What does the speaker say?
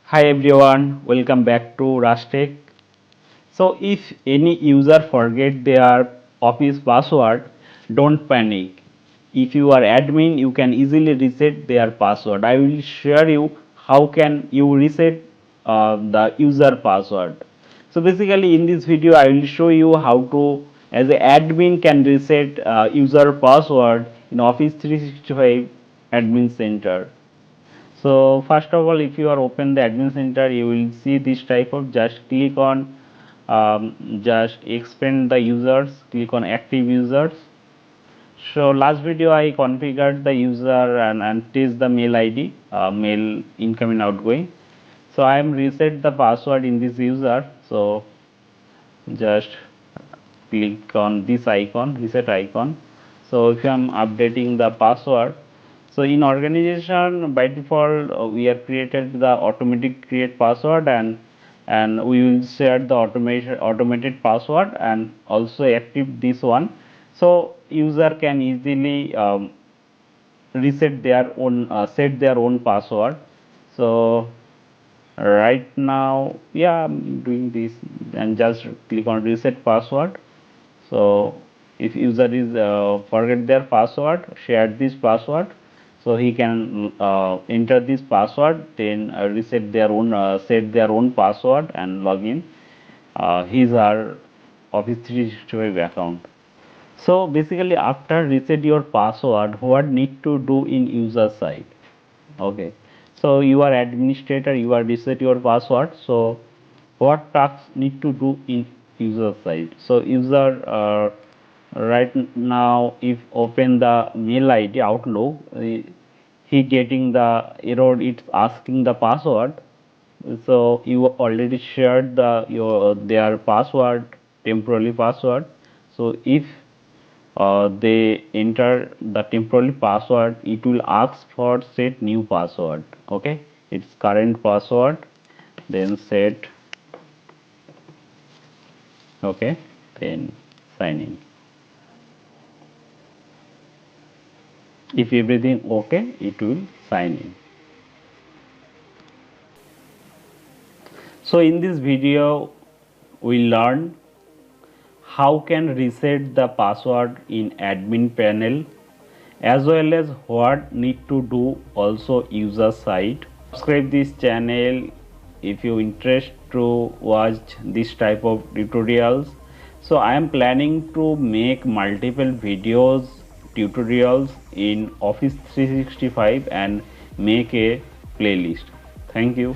Hi everyone, welcome back to Rashtech. So if any user forget their office password, don't panic. If you are admin, you can easily reset their password. I will share you how can you reset the user password. So basically in this video I will show you how to as an admin can reset user password in Office 365 admin center. So first of all, if you are open the admin center, you will see this type of just click on just expand the users, click on active users. So last video I configured the user and test the mail ID, mail incoming outgoing. So I am reset the password in this user. So just click on this icon, reset icon. So if I am updating the password, so in organization by default we are created the automatic create password and we will share the automated password and also active this one, so user can easily reset their own set their own password. So right now yeah, I'm doing this and just click on reset password. So if user is forget their password, share this password, so he can enter this password, then reset their own set their own password and log in his or Office 365 account. So basically after reset your password, what need to do in user side? Okay, so you are administrator, you are reset your password, so what tasks need to do in user side? So user right now if open the mail ID Outlook, he getting the error, it's asking the password. So you already shared the your their password, temporary password. So if they enter the temporary password, it will ask for set new password. Okay, it's current password, then set. Okay, then sign in. If everything okay, it will sign in. So in this video we learn how can reset the password in admin panel, as well as what need to do also user side. Subscribe this channel if you interest to watch this type of tutorials. So I am planning to make multiple videos tutorials in Office 365 and make a playlist. Thank you.